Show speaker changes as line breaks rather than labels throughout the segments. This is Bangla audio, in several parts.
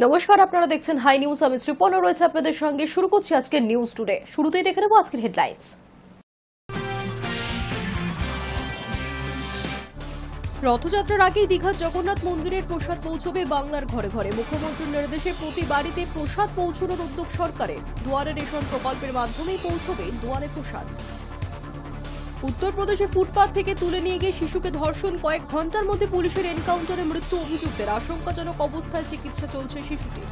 নমস্কার, আপনারা দেখছেন হাই নিউজ। আমি শ্রীপর্ণা রয়েছে আপনাদের সঙ্গে। শুরু করছি আজকের নিউজ টুডে। শুরুতেই দেখে নেব আজকের হেডলাইন্স। রথযাত্রার আগেই দীঘার জগন্নাথ মন্দিরের প্রসাদ পৌঁছবে বাংলার ঘরে ঘরে। মুখ্যমন্ত্রীর নির্দেশে প্রতি বাড়িতে প্রসাদ পৌঁছানোর উদ্যোগ সরকারের। দুয়ারে রেশন প্রকল্পের মাধ্যমেই পৌঁছবে দুয়ারে প্রসাদ। উত্তরপ্রদেশে ফুটপাত থেকে তুলে নিয়ে গিয়ে শিশুকে ধর্ষণ, কয়েক ঘন্টার মধ্যে পুলিশের এনকাউন্টারে মৃত্যু অভিযুক্তের। আশঙ্কাজনক অবস্থায় চিকিৎসা চলছে শিশুটির।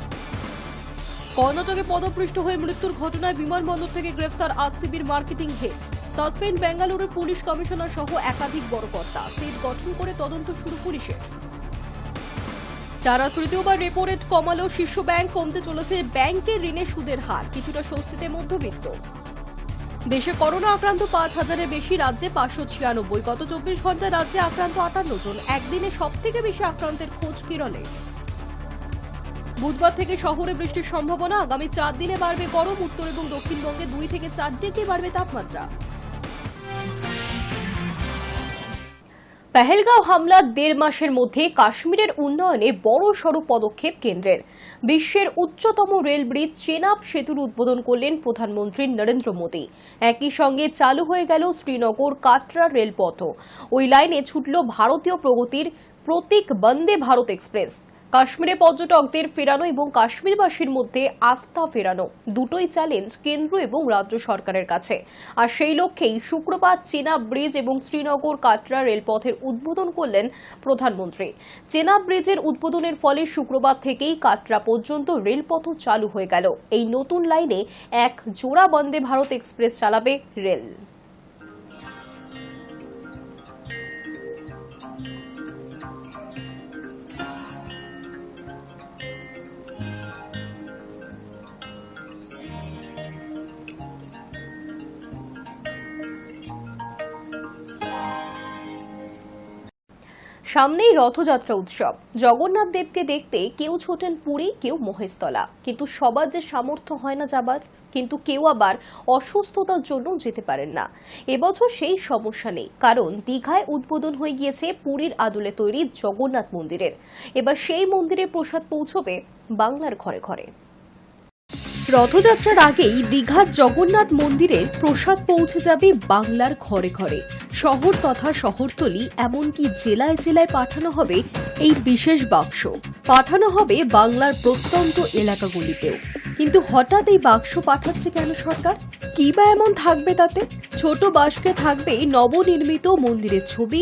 কর্ণাটকে পদপৃষ্ট হয়ে মৃত্যুর ঘটনায় বিমানবন্দর থেকে গ্রেফতার আরসিবির মার্কেটিং হেড। সাসপেন্ড বেঙ্গালুরুর পুলিশ কমিশনার সহ একাধিক বড় কর্তা। সেট গঠন করে তদন্ত শুরু পুলিশের। টানা তৃতীয়বার রেপো রেট কমালো শীর্ষ ব্যাংক। কমতে চলেছে ব্যাংকের ঋণের সুদের হার। কিছুটা স্বস্তিতে মধ্যবিত্ত। দেশে করোনা আক্রান্ত ৫,০০০-এর বেশি, রাজ্যে ৫৯৬। গত ২৪ ঘন্টায় রাজ্যে আক্রান্ত ৫৮ জন। একদিনে সবথেকে বেশি আক্রান্তের খোঁজ কেরলে। বুধবার থেকে শহরে বৃষ্টির সম্ভাবনা। আগামী ৪ দিনে বাড়বে গরম। উত্তর এবং দক্ষিণবঙ্গে ২ থেকে ৪ ডিগ্রি বাড়বে তাপমাত্রা। পেহেলগাঁও হামলার ১.৫ মাসের মধ্যে কাশ্মীরের উন্নয়নে বড় সড় পদক্ষেপ কেন্দ্রের। বিশ্বের উচ্চতম রেল ব্রিজ চেনাব সেতুর উদ্বোধন করলেন প্রধানমন্ত্রী নরেন্দ্র মোদী। একই সঙ্গে চালু হয়ে গেল শ্রীনগর কাটরা রেলপথও। ওই লাইনে ছুটল ভারতীয় প্রগতির প্রতীক বন্দে ভারত এক্সপ্রেস। কাশ্মীরে পর্যটকদের ফেরানো এবং কাশ্মীরবাসীর মধ্যে আস্থা ফেরানো দুটোই চ্যালেঞ্জ কেন্দ্র এবং রাজ্য সরকারের কাছে। আর সেই লক্ষ্যেই শুক্রবার চেনাব ব্রিজ এবং শ্রীনগর কাটরা রেলপথের উদ্বোধন করলেন প্রধানমন্ত্রী। চেনাব ব্রিজের উদ্বোধনের ফলে শুক্রবার থেকেই কাটরা পর্যন্ত রেলপথ চালু হয়ে গেল। এই নতুন লাইনে এক জোড়া বন্দে ভারত এক্সপ্রেস চালাবে রেল। সামনেই রথযাত্রা উৎসব। জগন্নাথ দেবকে দেখতে কেউ ছোটেন পুরী, কেউ মহেশতলা। কিন্তু সবার যে সামর্থ্য হয় না যাবার, কিন্তু কেউ আবার অসুস্থতার জন্য যেতে পারেন না। এবছর সেই সমস্যা নেই, কারণ দীঘায় উদ্বোধন হয়ে গিয়েছে পুরীর আদলে তৈরি জগন্নাথ মন্দিরের। এবার সেই মন্দিরে প্রসাদ পৌঁছবে বাংলার ঘরে ঘরে। রথযাত্রার আগেই দীঘার জগন্নাথ মন্দিরের প্রসাদ পৌঁছে যাবে বাংলার ঘরে ঘরে। শহর তথা শহরতলি এমনকি জেলায় জেলায় পাঠানো হবে এই বিশেষ বাক্স। পাঠানো হবে বাংলার প্রত্যন্ত এলাকাগুলিতেও। কিন্তু হঠাৎ এই বাক্স পাঠাচ্ছে কেন সরকার? কি বা এমন থাকবে তাতে? ছোট বাক্সে থাকবে নবনির্মিত মন্দিরের ছবি,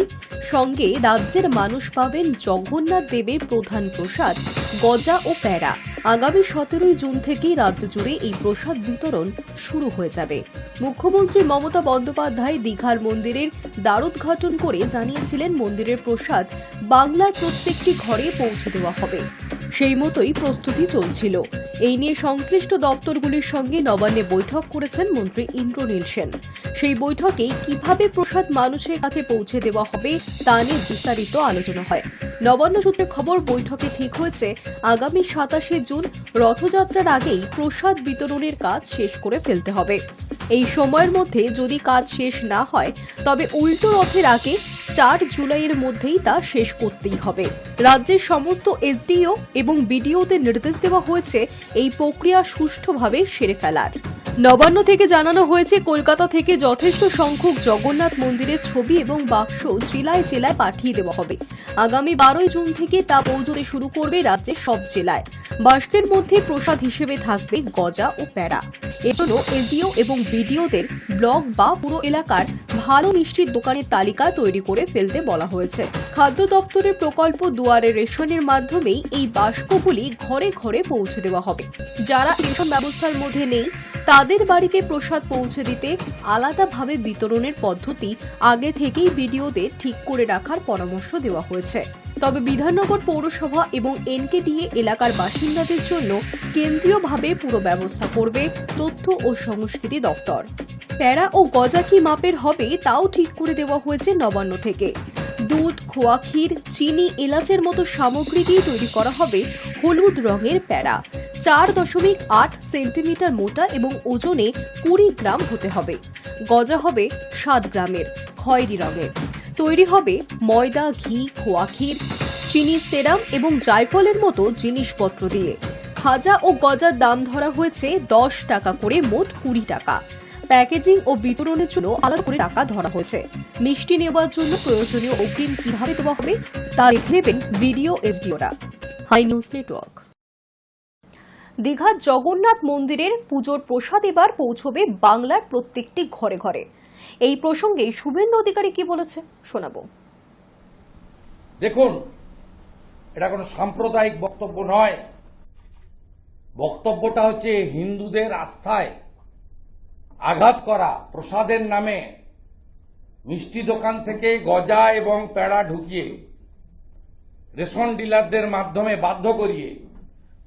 সঙ্গে রাজ্যের মানুষ পাবেন জগন্নাথ দেবের প্রধান প্রসাদ গজা ও প্যারা। আগামী ১৭ জুন থেকেই রাজ্য জুড়ে এই প্রসাদ বিতরণ শুরু হয়ে যাবে। মুখ্যমন্ত্রী মমতা বন্দ্যোপাধ্যায় দীঘার মন্দিরের দ্বারোদ্ঘাটন করে জানিয়েছিলেন মন্দিরের প্রসাদ বাংলার প্রত্যেকটি ঘরে পৌঁছে দেওয়া হবে। সেই মতোই প্রস্তুতি চলছিল। এই নিয়ে সংশ্লিষ্ট দপ্তরগুলির সঙ্গে নবান্নে বৈঠক করেছেন মন্ত্রী ইন্দ্রনীল সেন। সেই বৈঠকে কিভাবে প্রসাদ মানুষের কাছে পৌঁছে দেওয়া হবে তা নিয়ে বিস্তারিত আলোচনা হয়। নবান্ন সূত্রে খবর, বৈঠকে ঠিক হয়েছে আগামী ২৭ জুন রথযাত্রার আগেই প্রসাদ বিতরণের কাজ শেষ করে ফেলতে হবে। এই সময়ের মধ্যে যদি কাজ শেষ না হয় তবে উল্টো রথের আগে ৪ জুলাইয়ের মধ্যেই তা শেষ করতেই হবে। রাজ্যের সমস্ত এসডিও এবং বিডিওতে নির্দেশ দেওয়া হয়েছে এই প্রক্রিয়া সুষ্ঠুভাবে সেরে ফেলার। নবান্ন থেকে জানানো হয়েছে কলকাতা থেকে যথেষ্ট সংখ্যক জগন্নাথ মন্দিরের ছবি এবং বাক্স জেলায় জেলায় পাঠিয়ে দেওয়া হবে। আগামী ১২ জুন থেকে তা পৌঁছতে শুরু করবে রাজ্যের সব জেলায়। বাক্সের মধ্যে প্রসাদ হিসেবে থাকবে গজা ও প্যারা। এজন্য এসডিও এবং বিডিওদের ব্লক বা পুরো এলাকার ভালো মিষ্টির দোকানের তালিকা তৈরি করে ফেলতে বলা হয়েছে। খাদ্য দপ্তরের প্রকল্প দুয়ারে রেশনের মাধ্যমেই এই বাক্সগুলি ঘরে ঘরে পৌঁছে দেওয়া হবে। যারা রেশন ব্যবস্থার মধ্যে নেই তাদের বাড়িতে প্রসাদ পৌঁছে দিতে আলাদাভাবে বিতরণের পদ্ধতি আগে থেকেই বিডিওদের ঠিক করে রাখার পরামর্শ দেওয়া হয়েছে। তবে বিধাননগর পৌরসভা এবং এনকেডিএ এলাকার বাসিন্দাদের জন্য কেন্দ্রীয়ভাবে পুরো ব্যবস্থা করবে তথ্য ও সংস্কৃতি দপ্তর। প্যারা ও গজা কি মাপের হবে তাও ঠিক করে দেওয়া হয়েছে নবান্ন থেকে। দুধ, খোয়া ক্ষীর, চিনি, এলাচের মতো সামগ্রী দিয়ে তৈরি করা হবে হলুদ রঙের প্যারা। ৪.৮ সেন্টিমিটার মোটা এবং ওজনে ২০ গ্রাম হতে হবে। গজা হবে ৭ গ্রামের, খয়েরি রঙের। তৈরি হবে ময়দা, ঘি, খোয়া ক্ষীর, চিনি, সেরাম এবং জায়ফলের মতো জিনিসপত্র দিয়ে। খাজা ও গজার দাম ধরা হয়েছে 10 টাকা করে, মোট 20 টাকা। প্যাকেজিং ও বিতরণের জন্য আলাদা করে টাকা ধরা হয়েছে। মিষ্টি নেওয়ার জন্য প্রয়োজনীয় অগ্রিম কিভাবে দেওয়া হবে তা দেখে নেবেন ভিডিও এসডিওরা। High news network. দীঘার জগন্নাথ মন্দিরের পুজোর প্রসাদ এবার পৌঁছবে বাংলার প্রত্যেকটি ঘরে ঘরে। এই প্রসঙ্গে শুভেন্দু অধিকারী কি বলেছে শোনাবো।
দেখুন, এটা কোনো সাম্প্রদায়িক বক্তব্য নয়। বক্তব্যটা হচ্ছে হিন্দুদের আস্থায় আঘাত করা। প্রসাদের নামে মিষ্টি দোকান থেকে গজা এবং পেড়া ঢুকিয়ে রেশন ডিলারদের মাধ্যমে বাধ্য করিয়ে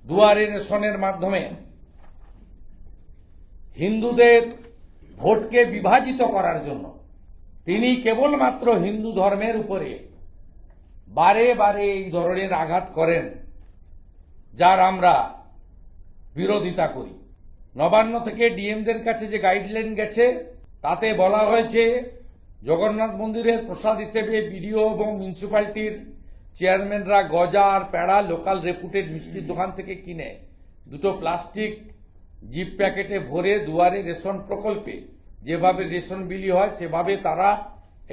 দুয়ারে রেশনের মাধ্যমে হিন্দুদের ভোটকে বিভাজিত করার জন্য তিনি কেবলমাত্র হিন্দু ধর্মের উপরে বারে বারে এই ধরনের আঘাত করেন, যার আমরা বিরোধিতা করি। নবান্ন থেকে ডিএমদের কাছে যে গাইডলাইন গেছে তাতে বলা হয়েছে জগন্নাথ মন্দিরের প্রসাদ হিসেবে বিডিও এবং মিউনিসিপ্যালিটির চেয়ারম্যানরা গজা আর পেড়া লোকাল রেপুটেড মিষ্টির দোকান থেকে কিনে দুটো প্লাস্টিক জিপ প্যাকেটে ভরে দুয়ারে রেশন প্রকল্পে যেভাবে রেশন বিলি হয় সেভাবে তারা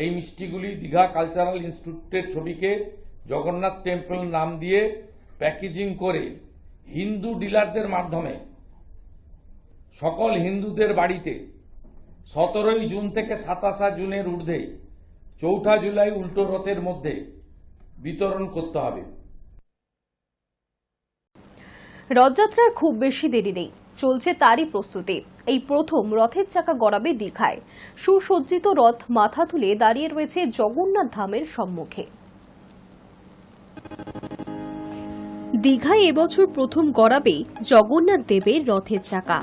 এই মিষ্টিগুলি দীঘা কালচারাল ইনস্টিটিউটের ছবিকে জগন্নাথ টেম্পল নাম দিয়ে প্যাকেজিং করে হিন্দু ডিলারদের মাধ্যমে সকল হিন্দুদের বাড়িতে 17 জুন থেকে 27 জুনের ঊর্ধ্বে 4 জুলাই উল্টো রথের মধ্যে বিতরণ করতে হবে।
রথযাত্রার খুব বেশি দেরি নেই, চলছে তারই প্রস্তুতি। এই প্রথম রথের চাকা গড়াবে দীঘায়। সুসজ্জিত রথ মাথা তুলে দাঁড়িয়ে রয়েছে জগন্নাথ ধামের সম্মুখে। দীঘায় এবছর প্রথম গড়াবে জগন্নাথ দেবের রথের চাকা।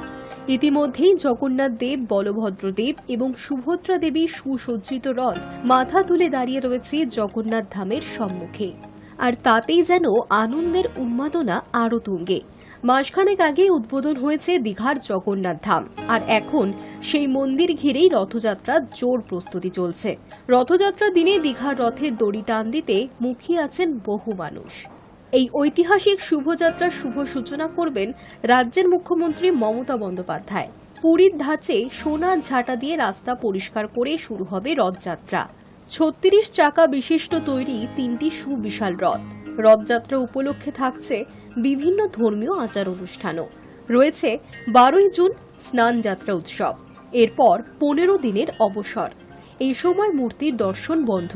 ইতিমধ্যেই জগন্নাথ দেব, বলভদ্র দেব এবং সুভদ্রা দেবীর সুসজ্জিত রথ মাথা তুলে দাঁড়িয়ে রয়েছে জগন্নাথ ধামের সম্মুখে। আর তাতেই যেন আনন্দের উন্মাদনা আরো তুঙ্গে। মাসখানেক আগে উদ্বোধন হয়েছে দীঘার জগন্নাথ ধাম, আর এখন সেই মন্দির ঘিরেই রথযাত্রার জোর প্রস্তুতি চলছে। রথযাত্রার দিনে দীঘার রথের দড়ি টান দিতে মুখিয়ে আছেন বহু মানুষ। এই ঐতিহাসিক শুভযাত্রার শুভ সূচনা করবেন রাজ্যের মুখ্যমন্ত্রী মমতা বন্দ্যোপাধ্যায়। পুরীর ধাঁচে সোনার ঝাঁটা দিয়ে রাস্তা পরিষ্কার করে শুরু হবে রথযাত্রা। 36 চাকা বিশিষ্ট তৈরি 3টি সুবিশাল রথ। রথযাত্রা উপলক্ষে থাকছে বিভিন্ন ধর্মীয় আচার অনুষ্ঠানও। রয়েছে 12 জুন স্নান যাত্রা উৎসব, এরপর 15 দিনের অবসর। এই সময় মূর্তির দর্শন বন্ধ।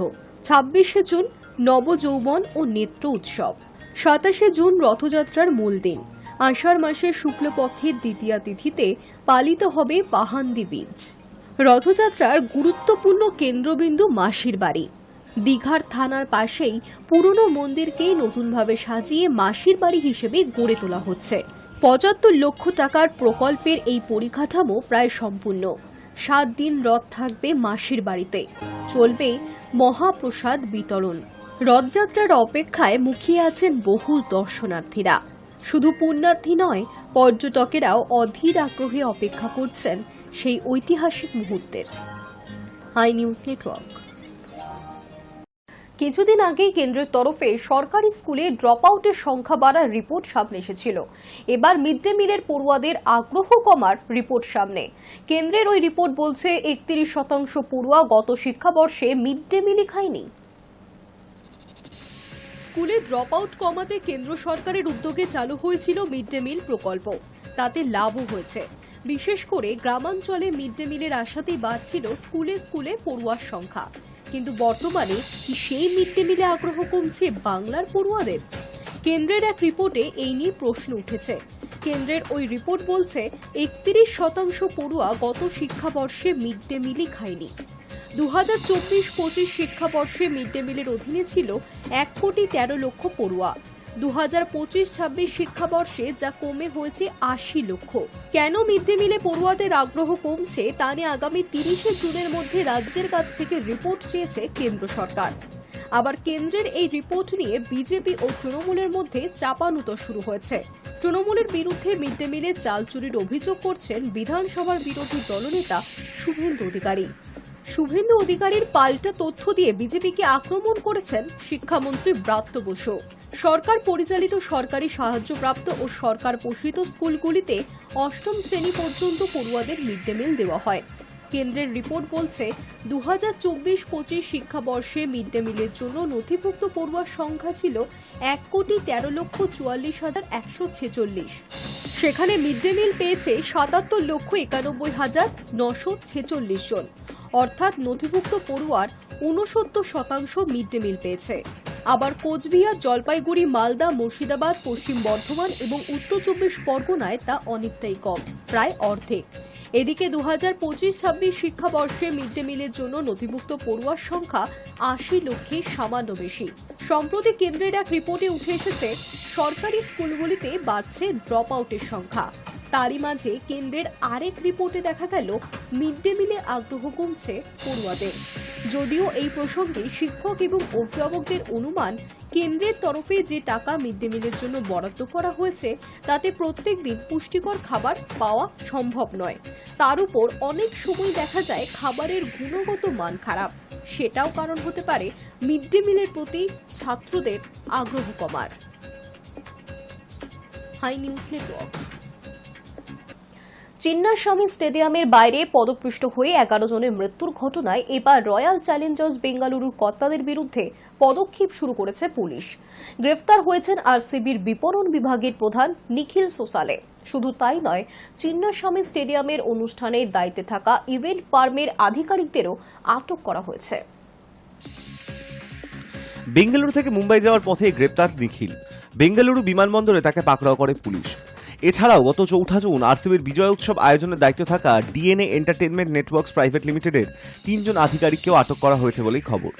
26 জুন নবযৌবন ও নেত্র উৎসব। 27 জুন রথযাত্রার মূল দিন। আষাঢ় মাসের শুক্লপক্ষের দ্বিতীয়া তিথিতে পালিত হবে পাহান্দি বীজ। রথযাত্রার গুরুত্বপূর্ণ কেন্দ্রবিন্দু মাসির বাড়ি। দীঘার থানার পাশেই পুরনো মন্দিরকেই নতুনভাবে সাজিয়ে মাসির বাড়ি হিসেবে গড়ে তোলা হচ্ছে। 75 লক্ষ টাকার প্রকল্পের এই পরিকাঠামো প্রায় সম্পূর্ণ। 7 দিন রথ থাকবে মাসির বাড়িতে। চলবে মহাপ্রসাদ বিতরণ। রথযাত্রার অপেক্ষায় মুখিয়ে আছেন বহু দর্শনার্থীরা। শুধু পুণ্যার্থী নয়, পর্যটকেরাও অধীর আগ্রহে অপেক্ষা করছেন সেই ঐতিহাসিক মুহূর্তের। Hi news Network. কিছুদিন আগে কেন্দ্রের তরফে সরকারি স্কুলে ড্রপ আউটের সংখ্যা বাড়ার রিপোর্ট সামনে এসেছিল। এবার মিড ডে মিলের পড়ুয়াদের আগ্রহ কমার রিপোর্ট সামনে। কেন্দ্রের ওই রিপোর্ট বলছে 31% পড়ুয়া গত শিক্ষাবর্ষে মিড ডে মিলই খায়নি। স্কুলে ড্রপ আউট কমাতে কেন্দ্র সরকারের উদ্যোগে চালু হয়েছিল মিড ডে মিল প্রকল্প। তাতে লাভও হয়েছে। বিশেষ করে গ্রামাঞ্চলে মিড ডে মিলের আশাতেই বাড়ছিল স্কুলে স্কুলে পড়ুয়ার সংখ্যা। কিন্তু বর্তমানে কি সেই মিড ডে মিলে আগ্রহ কমছে বাংলার পড়ুয়াদের? কেন্দ্রের এক রিপোর্টে এই নিয়ে প্রশ্ন উঠেছে। কেন্দ্রের ওই রিপোর্ট বলছে 31% পড়ুয়া গত শিক্ষাবর্ষে মিড ডে মিলই খায়নি। 2024-25 শিক্ষাবর্ষে মিড ডে মিলের অধীনে ছিল 1,13,00,000 পড়ুয়া। 2025-26 শিক্ষাবর্ষে যা কমে হয়েছে 80 লক্ষ। কেন মিড ডে মিলে পড়ুয়াদের আগ্রহ কমছে তা নিয়ে আগামী 30 জুনের মধ্যে রাজ্যের কাছ থেকে রিপোর্ট চেয়েছে কেন্দ্র সরকার। আবার কেন্দ্রের এই রিপোর্ট নিয়ে বিজেপি ও তৃণমূলের মধ্যে চাপানুতো শুরু হয়েছে। তৃণমূলের বিরুদ্ধে মিড ডে মিলে চাল চুরির অভিযোগ করছেন বিধানসভার বিরোধী দলনেতা শুভেন্দু অধিকারী। শুভেন্দু অধিকারীর পাল্টা তথ্য দিয়ে বিজেপিকে আক্রমণ করেছেন শিক্ষামন্ত্রী ব্রাত্য বসু। সরকার পরিচালিত সরকারি সাহায্যপ্রাপ্ত ও সরকার পোষিত স্কুলগুলিতে অষ্টম শ্রেণী পর্যন্ত পড়ুয়াদের মিড ডে মিল দেওয়া হয়। কেন্দ্রের রিপোর্ট বলছে 2024-25 শিক্ষাবর্ষে মিড ডে মিলের জন্য নথিভুক্ত পড়ুয়ার সংখ্যা ছিল 1,13,44,146। সেখানে মিড ডে মিল পেয়েছে 77,91,946 জন, অর্থাৎ নথিভুক্ত পড়ুয়ার 69% মিড ডে মিল পেয়েছে। আবার কোচবিহার, জলপাইগুড়ি, মালদা, মুর্শিদাবাদ, পশ্চিম বর্ধমান এবং উত্তর 24 পরগনায় তা অনেকটাই কম, প্রায় অর্ধেক। এদিকে 2025-26 শিক্ষাবর্ষে মিড ডে মিলের জন্য নথিভুক্ত পড়ুয়ার সংখ্যা 80 লক্ষে সামান্য বেশি। সম্প্রতি কেন্দ্রের এক রিপোর্টে উঠে এসেছে সরকারি স্কুলগুলিতে বাড়ছে ড্রপ আউটের সংখ্যা। তারই মাঝে কেন্দ্রের আরেক রিপোর্টে দেখা গেল মিড ডে মিলে আগ্রহ কমছে পড়ুয়াদের। যদিও এই প্রসঙ্গে শিক্ষক এবং অভিভাবকদের অনুমান, কেন্দ্রের তরফে যে টাকা মিড ডে মিলের জন্য বরাদ্দ করা হয়েছে তাতে প্রত্যেক দিন পুষ্টিকর খাবার পাওয়া সম্ভব নয়। তার উপর অনেক সময় দেখা যায় খাবারের গুণগত মান খারাপ। সেটাও কারণ হতে পারে মিড ডে মিলের প্রতি ছাত্রদের আগ্রহ কমার। High news network. চিন্নাস্বামী স্টেডিয়ামের বাইরে পদপৃষ্ট হয়ে 11 জনের মৃত্যুর ঘটনায় এবার রয়্যাল চ্যালেঞ্জার্স বেঙ্গালুরুর কর্তাদের বিরুদ্ধে পদক্ষেপ শুরু করেছে পুলিশ। গ্রেফতার হয়েছেন আরসিবির বিপণন বিভাগের প্রধান নিখিল সোসালে। শুধু তাই নয়, চিন্নাস্বামী স্টেডিয়ামের অনুষ্ঠানের দায়িত্বে থাকা ইভেন্ট ফার্মের আধিকারিকদেরও আটক করা হয়েছে।
বেঙ্গালুরু থেকে মুম্বাই যাওয়ার পথে গ্রেপ্তার নিখিল। বেঙ্গালুরু বিমানবন্দরে তাকে পাকড়াও করে পুলিশ। এছাড়াও গত 4 জুন আরসিবির বিজয় উৎসব আয়োজনের দায়িত্বে থাকা ডিএনএ এন্টারটেনমেন্ট নেটওয়ার্কস প্রাইভেট লিমিটেডের 3 জন আধিকারিককেও আটক করা হয়েছে বলেই খবর।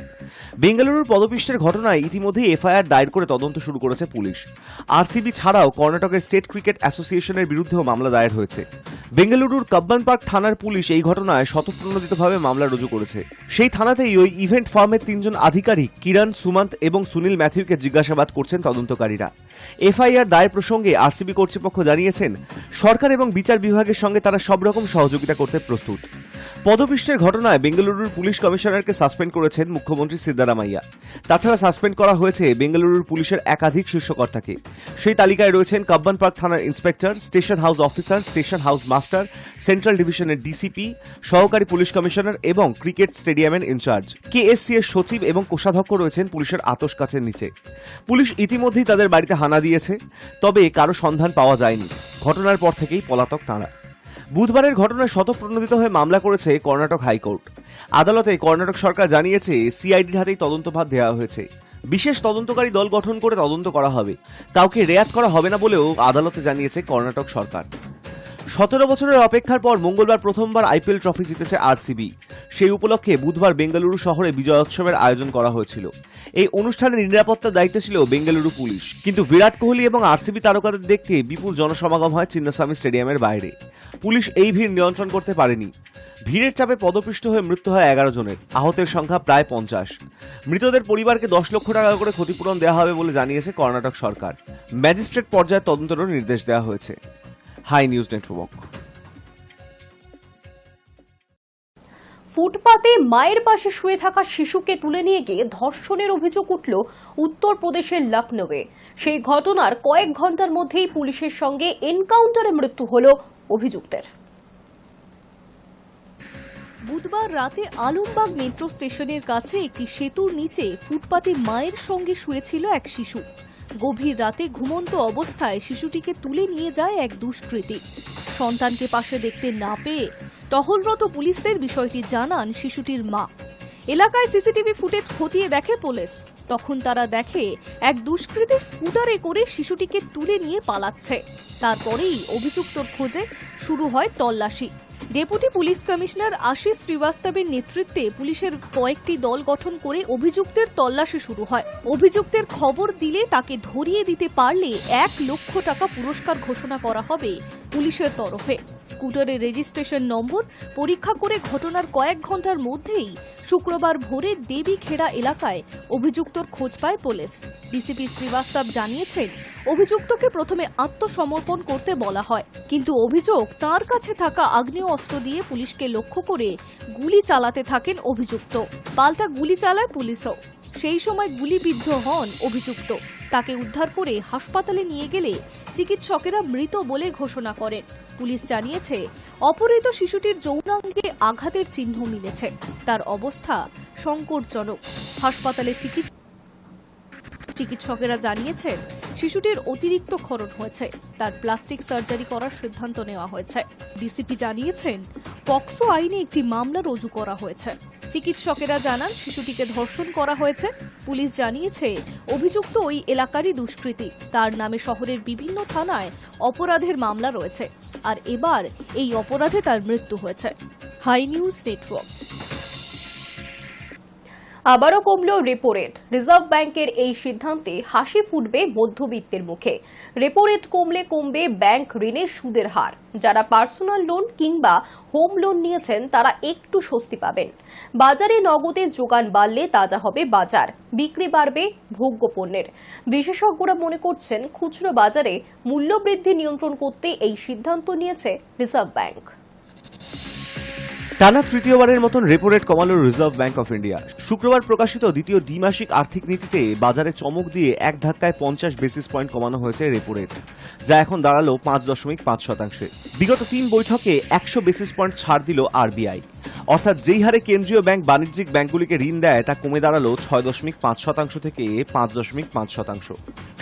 বেঙ্গালুরুর পদপিষ্টের ঘটনায় ইতিমধ্যেই এফআইআর দায়ের করে তদন্ত শুরু করেছে পুলিশ। আরসিবি ছাড়াও কর্ণাটকের স্টেট ক্রিকেট অ্যাসোসিয়েশনের বিরুদ্ধেও মামলা দায়ের হয়েছে। বেঙ্গালুরুর কব্বান পার্ক থানার পুলিশ এই ঘটনায় স্বতঃপ্রণোদিতভাবে মামলা রুজু করেছে। সেই থানাতেই ওই ইভেন্ট ফার্মের 3 জন আধিকারিক কিরণ, সুমন্ত এবং সুনীল ম্যাথিউকে জিজ্ঞাসাবাদ করছেন তদন্তকারীরা। এফআইআর দায়ের প্রসঙ্গে আরসিবি কর্তৃপক্ষ জানিয়েছেন সরকার এবং বিচার বিভাগের সঙ্গে তারা সব রকম সহযোগিতা করতে প্রস্তুত। পদপিষ্টের ঘটনায় বেঙ্গালুরুর পুলিশ কমিশনারকে সাসপেন্ড করেছেন মুখ্যমন্ত্রী সিদ্দারামাইয়া। তাছাড়া সাসপেন্ড করা হয়েছে বেঙ্গালুরুর পুলিশের একাধিক শীর্ষকর্তাকে। সেই তালিকায় রয়েছেন কব্বান পার্ক থানার inspector, station house officer, station house master, central ডিভিশনের ডিসিপি, সহকারী পুলিশ কমিশনার এবং ক্রিকেট স্টেডিয়ামের ইনচার্জ। কেএসসি এর সচিব এবং কোষাধ্যক্ষ রয়েছেন পুলিশের আতশ কাছের নিচে। পুলিশ ইতিমধ্যেই তাদের বাড়িতে হানা দিয়েছে, তবে কারো সন্ধান পাওয়া যায়নি। ঘটনার পর থেকেই পলাতক তাঁরা। বুধবারের ঘটনায় স্বতঃপ্রণোদিত হয়ে মামলা করেছে কর্ণাটক হাইকোর্ট। আদালতে কর্ণাটক সরকার জানিয়েছে সিআইডির হাতেই তদন্তভার দেওয়া হয়েছে। বিশেষ তদন্তকারী দল গঠন করে তদন্ত করা হবে। কাউকে রেয়াত করা হবে না বলেও আদালতে জানিয়েছে কর্ণাটক সরকার। 17 বছরের অপেক্ষার পর মঙ্গলবার প্রথমবার আইপিএল ট্রফি জিতেছে আরসিবি। সেই উপলক্ষে বুধবার বেঙ্গালুরু শহরে বিজয় উৎসবের আয়োজন করা হয়েছিল। এই অনুষ্ঠানের নিরাপত্তার দায়িত্বে ছিল বেঙ্গালুরু পুলিশ। কিন্তু বিরাট কোহলি এবং আরসিবি তারকাদের দেখতে বিপুল জনসমাগম হয় চিন্নাস্বামী স্টেডিয়ামের বাইরে। পুলিশ এই ভিড় নিয়ন্ত্রণ করতে পারেনি। ভিড়ের চাপে পদপিষ্ট হয়ে মৃত্যু হয় 11 জনের, আহতের সংখ্যা প্রায় 50। মৃতদের পরিবারকে 10 লক্ষ টাকা করে ক্ষতিপূরণ দেওয়া হবে বলে জানিয়েছে কর্ণাটক সরকার। ম্যাজিস্ট্রেট পর্যায়ে তদন্তেরও নির্দেশ দেওয়া হয়েছে। Hi news Network.
ফুটপাতে মায়ের পাশে শুয়ে থাকা শিশুকে তুলে নিয়ে গিয়ে ধর্ষণের অভিযোগ উঠল উত্তরপ্রদেশের লখনৌয়ে। সেই ঘটনার কয়েক ঘন্টার মধ্যেই পুলিশের সঙ্গে এনকাউন্টারে মৃত্যু হল অভিযুক্তের।
বুধবার রাতে আলমবাগ মেট্রো স্টেশনের কাছে একটি সেতুর নিচে ফুটপাতে মায়ের সঙ্গে শুয়েছিল এক শিশু। গভীর রাতে ঘুমন্ত অবস্থায় শিশুটিকে তুলে নিয়ে যায় এক দুষ্কৃতী। সন্তানকে পাশে দেখতে না পেয়ে টহলরত পুলিশদের বিষয়টি জানান শিশুটির মা। এলাকায় সিসিটিভি ফুটেজ খতিয়ে দেখে পুলিশ। তখন তারা দেখে এক দুষ্কৃতী স্কুটারে করে শিশুটিকে তুলে নিয়ে পালাচ্ছে। তারপরেই অভিযুক্তর খোঁজে শুরু হয় তল্লাশি। ডেপুটি পুলিশ কমিশনার আশিস শ্রীবাস্তবের নেতৃত্বে পুলিশের কয়েকটি দল গঠন করে অভিযুক্তের তল্লাশি শুরু হয়। অভিযুক্তের খবর দিলে তাকে ধরিয়ে দিতে পারলে 1 লক্ষ টাকা পুরস্কার ঘোষণা করা হবে পুলিশের তরফে। স্কুটারের রেজিস্ট্রেশন নম্বর পরীক্ষা করে ঘটনার কয়েক ঘন্টার মধ্যেই শুক্রবার ভোরে দেবীখেড়া এলাকায় অভিযুক্তর খোঁজ পায় পুলিশ। ডিসিপি শ্রীবাস্তব জানিয়েছেন, অভিযুক্তকে প্রথমে আত্মসমর্পণ করতে বলা হয়, কিন্তু অভিযোগ তার কাছে থাকা আগ্নেয় অস্ত্র দিয়ে পুলিশকে লক্ষ্য করে গুলি চালাতে থাকেন অভিযুক্ত। পাল্টা গুলি চালায় পুলিশও। সেই সময় গুলিবিদ্ধ হন অভিযুক্ত। তাকে উদ্ধার করে হাসপাতালে নিয়ে গেলে চিকিৎসকেরা মৃত বলে ঘোষণা করেন। পুলিশ জানিয়েছে, অপহৃত শিশুটির যৌনাঙ্গে আঘাতের চিহ্ন মিলেছে। তার অবস্থা সংকটজনক। হাসপাতালে চিকিৎসকেরা জানিয়েছেন, শিশুটির অতিরিক্ত ক্ষরণ হয়েছে। তার প্লাস্টিক সার্জারি করার সিদ্ধান্ত নেওয়া হয়েছে। ডিসিপি জানিয়েছেন, পক্সো আইনে একটি মামলা রুজু করা হয়েছে। চিকিৎসকেরা জানান, শিশুটিকে ধর্ষণ করা হয়েছে। পুলিশ জানিয়েছে, অভিযুক্ত ওই এলাকারই দুষ্কৃতী। তার নামে শহরের বিভিন্ন থানায় অপরাধের মামলা রয়েছে। আর এবার এই অপরাধে তার মৃত্যু হয়েছে। Hi news Network.
আবারও কমল রেপো রেট। রিজার্ভ ব্যাংকের এই সিদ্ধান্তে হাসি ফুটবে মধ্যবিত্তের মুখে। রেপো রেট কমলে কমবে ব্যাংক ঋণের সুদের হার। যারা পার্সোনাল লোন কিংবা হোম লোন নিয়েছেন তারা একটু স্বস্তি পাবেন। বাজারে নগদের যোগান বাড়লে তাজা হবে বাজার, বিক্রি বাড়বে ভোগ্য পণ্যের। বিশেষজ্ঞরা মনে করছেন, খুচরো বাজারে মূল্যবৃদ্ধি নিয়ন্ত্রণ করতে এই সিদ্ধান্ত নিয়েছে রিজার্ভ ব্যাংক।
টানা তৃতীয়বারের মতন রেপো রেট কমালো রিজার্ভ ব্যাংক অফ ইন্ডিয়া। শুক্রবার প্রকাশিত দ্বিতীয় দ্বিমাসিক আর্থিক নীতিতে বাজারে চমক দিয়ে এক ধাক্কায় 50 বেসিস পয়েন্ট কমানো হয়েছে রেপো রেট, যা এখন দাঁড়ালো 5.5%। বিগত 3 বৈঠকে 100 বেসিস পয়েন্ট ছাড় দিল আরবিআই। অর্থাৎ যেই হারে কেন্দ্রীয় ব্যাংক বাণিজ্যিক ব্যাংকগুলিকে ঋণ দেয় তা কমে দাঁড়ালো 6.5% থেকে 5.5%।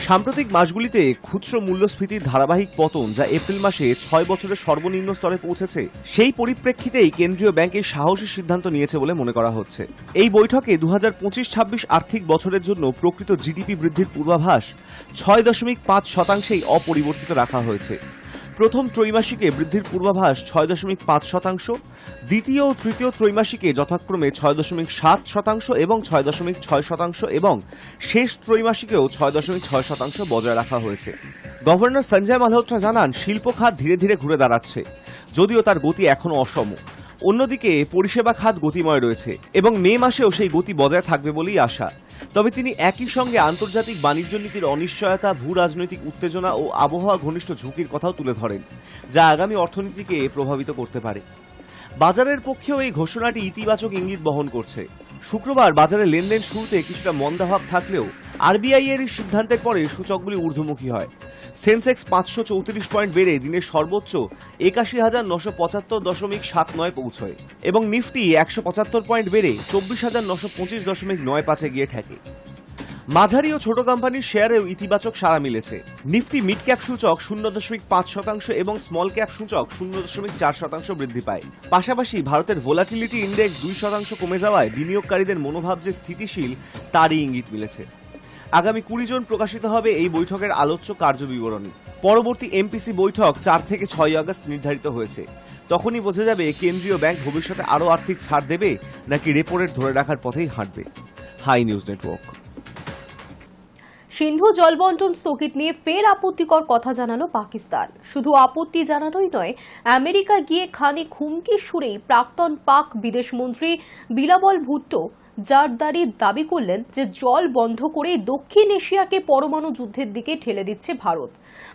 সাম্প্রতিক মাসগুলিতে খুচরো মূল্যস্ফীতির ধারাবাহিক পতন, যা এপ্রিল মাসে 6 বছরের সর্বনিম্ন স্তরে পৌঁছেছে, সেই পরিপ্রেক্ষিতেই কেন্দ্রীয় ব্যাংক এই সাহসী সিদ্ধান্ত নিয়েছে বলে মনে করা হচ্ছে। এই বৈঠকে 2025-26 আর্থিক বছরের জন্য প্রকৃত জিডিপি বৃদ্ধির পূর্বাভাস 6.5%-ই অপরিবর্তিত রাখা হয়েছে। প্রথম ত্রৈমাসিকে বৃদ্ধির পূর্বাভাস 6.5%, দ্বিতীয় ও তৃতীয় ত্রৈমাসিকে যথাক্রমে 6.7% এবং 6.6% এবং শেষ ত্রৈমাসিকেও 6.6% বজায় রাখা হয়েছে। গভর্নর সঞ্জয় মালহোত্রা জানান, শিল্প খাত ধীরে ধীরে ঘুরে দাঁড়াচ্ছে, যদিও তার গতি এখনো অসম। অন্যদিকে পরিষেবা খাত গতিময় রয়েছে এবং মে মাসেও সেই গতি বজায় থাকবে বলেই আশা। তবে তিনি একই সঙ্গে আন্তর্জাতিক বাণিজ্য নীতির অনিশ্চয়তা, ভূ রাজনৈতিক উত্তেজনা ও আবহাওয়া ঘনিষ্ঠ ঝুঁকির কথাও তুলে ধরেন, যা আগামী অর্থনীতিকে প্রভাবিত করতে পারে। বাজারের পক্ষেও এই ঘোষণাটি ইতিবাচক ইঙ্গিত বহন করছে। শুক্রবার বাজারে লেনদেন শুরুতে কিছুটা মন্দাভাব থাকলেও আরবিআই এর এই সিদ্ধান্তের পরে সূচকগুলি ঊর্ধ্বমুখী হয়। সেন্সেক্স 534 পয়েন্ট বেড়ে দিনের সর্বোচ্চ 81,975.79 পৌঁছয় এবং নিফটি 175 পয়েন্ট বেড়ে 24,925.95 গিয়ে ঠেকে। মাঝারি ও ছোট কোম্পানির শেয়ারেও ইতিবাচক সাড়া মিলেছে। নিফটি মিড ক্যাপ সূচক 0.5% এবং স্মল ক্যাপ সূচক 0.4% বৃদ্ধি পায়। পাশাপাশি ভারতের ভোলাটিলিটি ইন্ডেক্স 2% কমে যাওয়ায় বিনিয়োগকারীদের মনোভাব যে স্থিতিশীল তারই ইঙ্গিত মিলেছে। আগামী 20 জুন প্রকাশিত হবে এই বৈঠকের আলোচ্য কার্যবিবরণী। পরবর্তী এমপিসি বৈঠক 4 থেকে 6 আগস্ট নির্ধারিত হয়েছে। তখনই বোঝা যাবে কেন্দ্রীয় ব্যাংক ভবিষ্যতে আরও আর্থিক ছাড় দেবে নাকি রেপো রেট ধরে রাখার পথেই হাঁটবে। High news network.
সিন্ধু জল বন্টন স্থগিত নিয়ে ফের আপত্তিকর কথা জানালো পাকিস্তান। শুধু আপত্তি জানানোই নয়, আমেরিকা গিয়ে খানিক হুমকির সুরেই প্রাক্তন পাক বিদেশমন্ত্রী বিলাবল ভুট্টো জারদারি দাবি করলেন যে জল বন্ধ করে দক্ষিণ এশিয়াকে পরমাণু যুদ্ধের দিকে ঠেলে দিচ্ছে ভারত।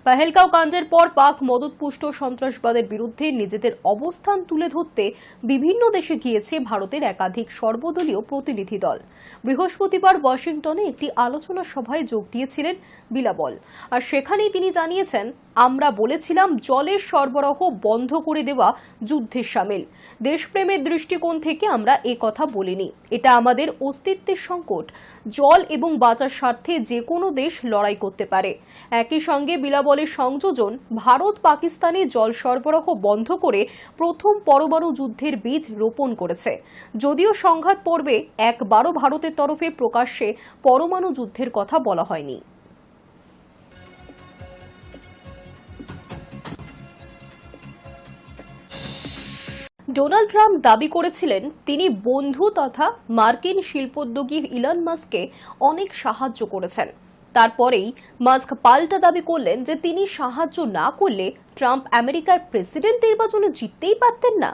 পেহেলগাঁও কাণ্ডের পর পাক মদতপুষ্ট সন্ত্রাসবাদের বিরুদ্ধে নিজেদের অবস্থান তুলে ধরতে বিভিন্ন দেশে গিয়েছে ভারতের একাধিক সর্বদলীয় প্রতিনিধি দল। বৃহস্পতিবার ওয়াশিংটনে একটি আলোচনা সভায় যোগ দিয়েছিলেন বিলাবল, আর সেখানেই তিনি জানিয়েছেন, আমরা বলেছিলাম জলের সরবরাহ বন্ধ করে দেওয়া যুদ্ধের সামিল। দেশপ্রেমের দৃষ্টিকোণ থেকে আমরা কথা বলিনি। এটা আমাদের অস্তিত্বের সংকট। জল এবং বাঁচার স্বার্থে যে কোনো দেশ লড়াই করতে পারে। একই সঙ্গে বিলাবলের সংযোজন ভারত পাকিস্তানে জল সরবরাহ বন্ধ করে প্রথম পরমাণু যুদ্ধের বীজ রোপণ করেছে। যদিও সংঘাত পর্বে একবারও ভারতের তরফে প্রকাশ্যে পরমাণু যুদ্ধের কথা বলা হয়নি। ডোনাল্ড ট্রাম্প দাবি করেছিলেন তিনি বন্ধু তথা মার্কিন শিল্পোদ্যোগী ইলন মাস্ককে অনেক সাহায্য করেছেন। তারপরেই মাস্ক পাল্টা দাবি করলেন যে তিনি সাহায্য না করলে ট্রাম্প আমেরিকার প্রেসিডেন্ট নির্বাচনে জিততেই পারতেন না।